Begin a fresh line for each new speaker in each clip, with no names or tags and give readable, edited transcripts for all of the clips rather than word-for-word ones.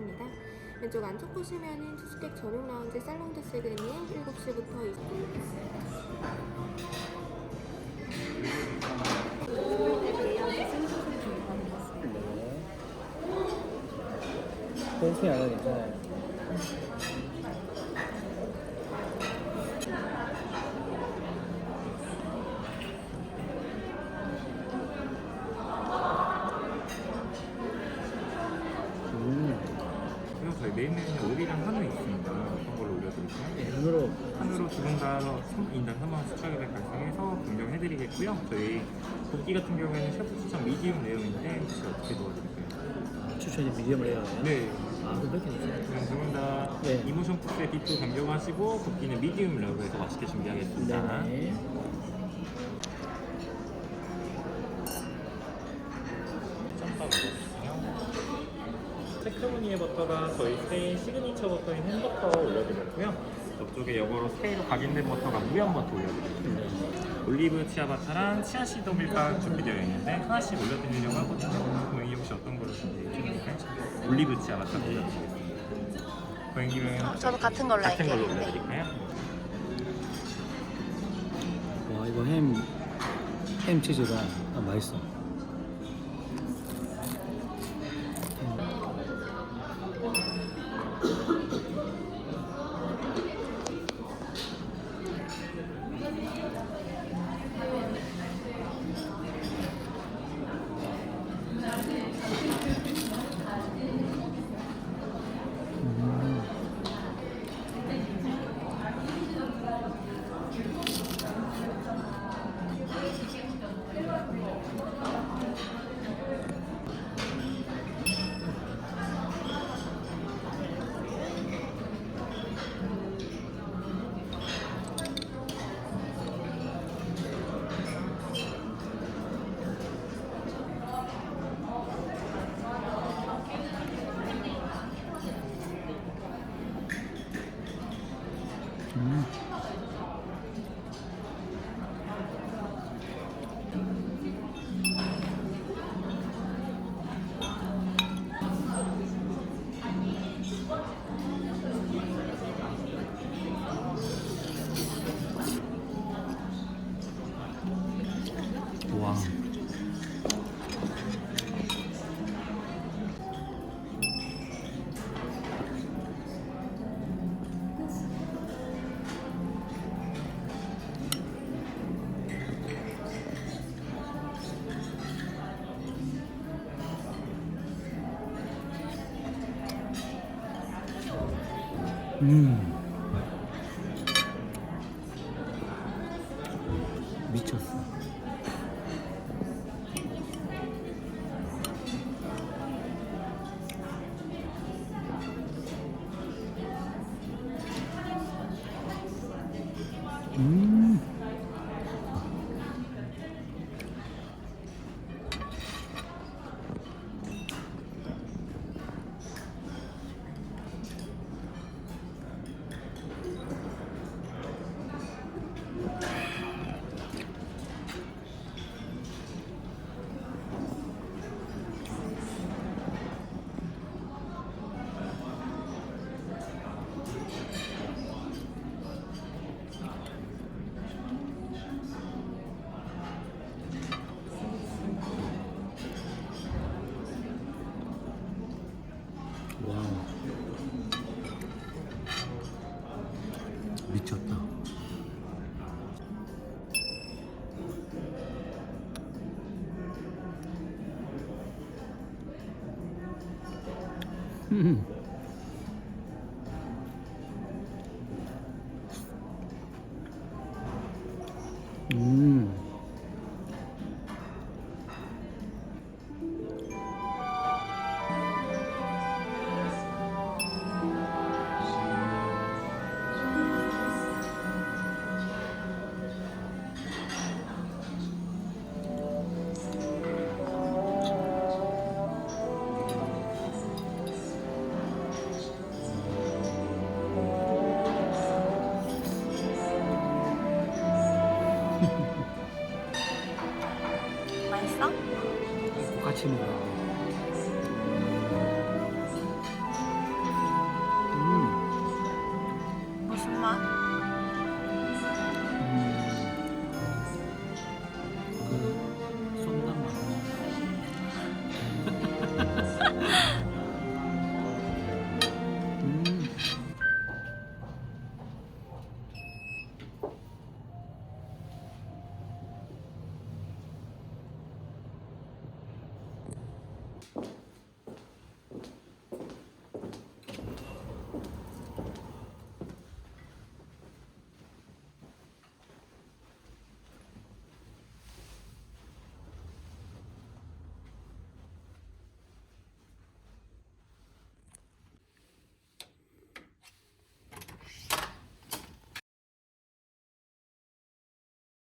있습니다. 왼쪽 안쪽 보시면은 투숙객 전용 라운지 살롱드 시그니에 7시부터
펜싱 안 하니까 괜찮아요.
그리고 저희 메인 메뉴는 오리랑 한우 있습니다. 어떤 걸로 올려드릴까요?
네, 눈으로
한우로 두 분 다 인당 3만원 수차금액 발생해서 변경해드리겠고요. 저희 굽기 같은 경우에는 셰프 추천 미디움 내용인데 혹시 어떻게 도와드릴까요?
추천이 미디엄을 해야 해요?
네.
아, 그럼 그렇게 되세요?
그럼 두 분 다
네.
이모션 푸드의 비프 변경하시고 굽기는 미디움 레어로 해서 맛있게 준비하겠습니다.
네네.
짬밥 올려주세요. 체크무늬의 버터가 저희 스페인 시그니처 버터인 햄버터 올려드렸고요. 옆쪽에 역으로 스페인으로 각인된 버터가 무염 버터 올려드렸습니다. 올리브 치아바타랑 치아씨드 밀가루 준비되어 있는데 하나씩 올려드리려고 하거든요. 고객님 혹시 어떤 거로 준비해드릴까요? 올리브 치아바타 올려드리겠습니다. 고객님은
저도 같은 걸로
같은
할게요.
걸로 올려드릴까요?
와, 이거 햄 치즈가 맛있어. 와. 미쳤어. 와우. 미쳤다.
맛있어?
같이 먹어.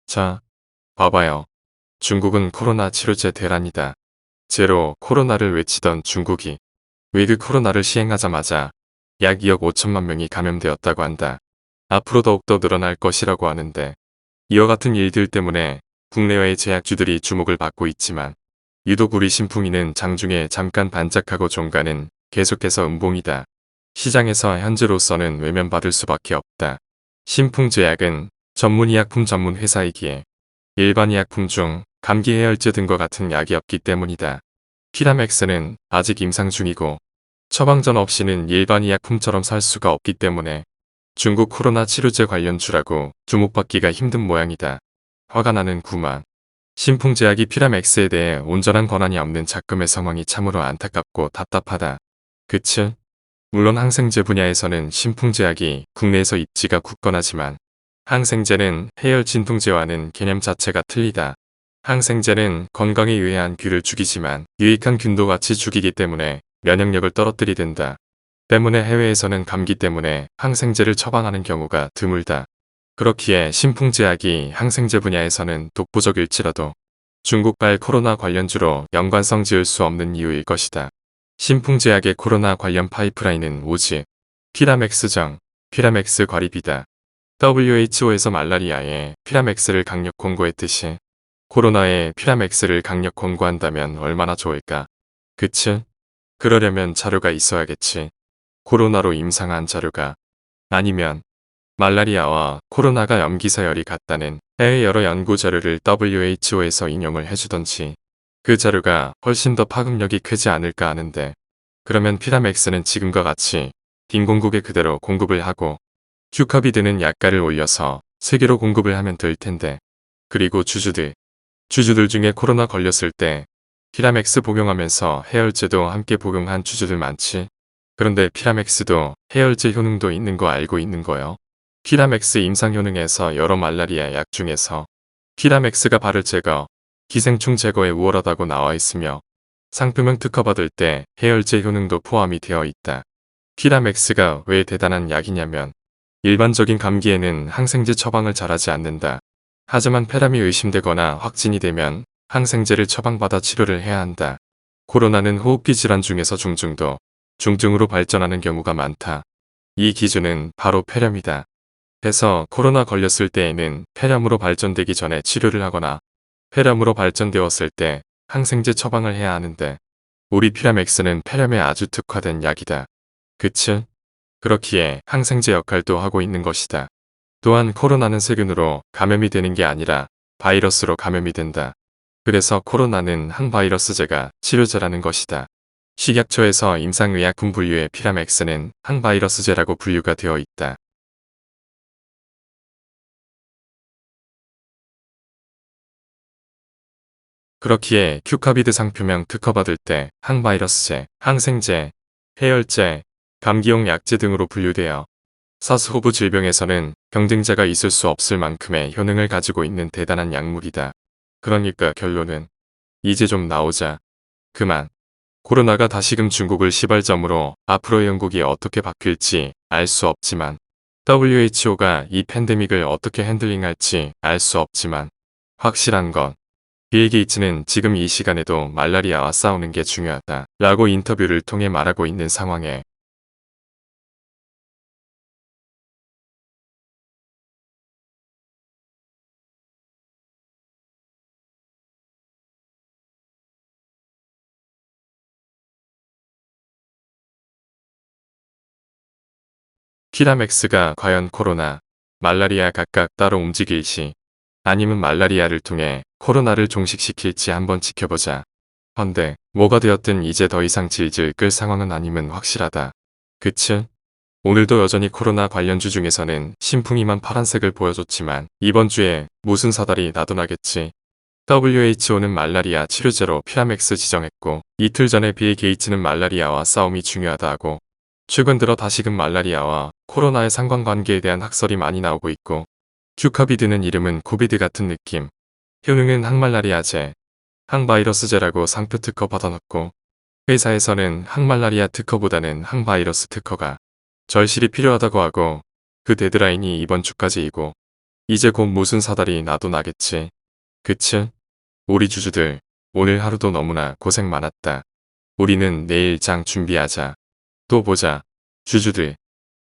자, 봐봐요. 중국은 코로나 치료제 대란이다. 제로 코로나를 외치던 중국이 위드 코로나를 시행하자마자 약 2억 5천만 명이 감염되었다고 한다. 앞으로 더욱더 늘어날 것이라고 하는데 이와 같은 일들 때문에 국내외의 제약주들이 주목을 받고 있지만 유독 우리 신풍이는 장중에 잠깐 반짝하고 종가는 계속해서 음봉이다. 시장에서 현재로서는 외면받을 수밖에 없다. 신풍제약은 전문의약품 전문 회사이기에 일반 의약품 중 감기 해열제 등과 같은 약이 없기 때문이다. 피라맥스는 아직 임상 중이고 처방전 없이는 일반 의약품처럼 살 수가 없기 때문에 중국 코로나 치료제 관련주라고 주목받기가 힘든 모양이다. 화가 나는 구만. 신풍제약이 피라맥스에 대해 온전한 권한이 없는 작금의 상황이 참으로 안타깝고 답답하다. 그치? 물론 항생제 분야에서는 신풍제약이 국내에서 입지가 굳건하지만 항생제는 해열 진통제와는 개념 자체가 틀리다. 항생제는 건강에 유해한 균을 죽이지만 유익한 균도 같이 죽이기 때문에 면역력을 떨어뜨리된다. 때문에 해외에서는 감기 때문에 항생제를 처방하는 경우가 드물다. 그렇기에 신풍제약이 항생제 분야에서는 독보적일지라도 중국발 코로나 관련주로 연관성 지을 수 없는 이유일 것이다. 신풍제약의 코로나 관련 파이프라인은 오직 피라맥스정, 피라맥스 과립이다. WHO에서 말라리아에 피라맥스를 강력 권고했듯이 코로나에 피라맥스를 강력 권고한다면 얼마나 좋을까? 그치? 그러려면 자료가 있어야겠지. 코로나로 임상한 자료가. 아니면 말라리아와 코로나가 염기서열이 같다는 해외 여러 연구 자료를 WHO에서 인용을 해주던지 그 자료가 훨씬 더 파급력이 크지 않을까 하는데 그러면 피라맥스는 지금과 같이 빈공국에 그대로 공급을 하고 큐카비드는 약가를 올려서 세계로 공급을 하면 될 텐데 그리고 주주들 중에 코로나 걸렸을 때 피라맥스 복용하면서 해열제도 함께 복용한 주주들 많지. 그런데 피라맥스도 해열제 효능도 있는 거 알고 있는 거요. 피라맥스 임상 효능에서 여러 말라리아 약 중에서 피라맥스가 발열 제거, 기생충 제거에 우월하다고 나와 있으며 상표명 특허받을 때 해열제 효능도 포함이 되어 있다. 피라맥스가 왜 대단한 약이냐면 일반적인 감기에는 항생제 처방을 잘하지 않는다. 하지만 폐렴이 의심되거나 확진이 되면 항생제를 처방받아 치료를 해야 한다. 코로나는 호흡기 질환 중에서 중증도, 중증으로 발전하는 경우가 많다. 이 기준은 바로 폐렴이다. 해서 코로나 걸렸을 때에는 폐렴으로 발전되기 전에 치료를 하거나 폐렴으로 발전되었을 때 항생제 처방을 해야 하는데 우리 피라맥스는 폐렴에 아주 특화된 약이다. 그치? 그렇기에 항생제 역할도 하고 있는 것이다. 또한 코로나는 세균으로 감염이 되는 게 아니라 바이러스로 감염이 된다. 그래서 코로나는 항바이러스제가 치료제라는 것이다. 식약처에서 임상의약품 분류의 피라맥스는 항바이러스제라고 분류가 되어 있다. 그렇기에 큐카비드 상표명 특허받을 때 항바이러스제, 항생제, 해열제, 감기용 약제 등으로 분류되어 사스호브 질병에서는 경쟁자가 있을 수 없을 만큼의 효능을 가지고 있는 대단한 약물이다. 그러니까 결론은 이제 좀 나오자. 그만. 코로나가 다시금 중국을 시발점으로 앞으로 영국이 어떻게 바뀔지 알 수 없지만 WHO가 이 팬데믹을 어떻게 핸들링할지 알 수 없지만 확실한 건 빌 게이츠는 지금 이 시간에도 말라리아와 싸우는 게 중요하다 라고 인터뷰를 통해 말하고 있는 상황에 피라맥스가 과연 코로나, 말라리아 각각 따로 움직일지 아니면 말라리아를 통해 코로나를 종식시킬지 한번 지켜보자. 헌데 뭐가 되었든 이제 더 이상 질질 끌 상황은 아님은 확실하다. 그치? 오늘도 여전히 코로나 관련주 중에서는 신풍이만 파란색을 보여줬지만 이번 주에 무슨 사달이 나도 나겠지. WHO는 말라리아 치료제로 피라맥스 지정했고 이틀 전에 빌 게이츠는 말라리아와 싸움이 중요하다 하고 최근 들어 다시금 말라리아와 코로나의 상관관계에 대한 학설이 많이 나오고 있고 큐카비드는 이름은 코비드 같은 느낌. 효능은 항말라리아제, 항바이러스제라고 상표 특허 받아놓고 회사에서는 항말라리아 특허보다는 항바이러스 특허가 절실히 필요하다고 하고 그 데드라인이 이번 주까지이고 이제 곧 무슨 사달이 나도 나겠지. 그치? 우리 주주들, 오늘 하루도 너무나 고생 많았다. 우리는 내일 장 준비하자. 또 보자. 주주들,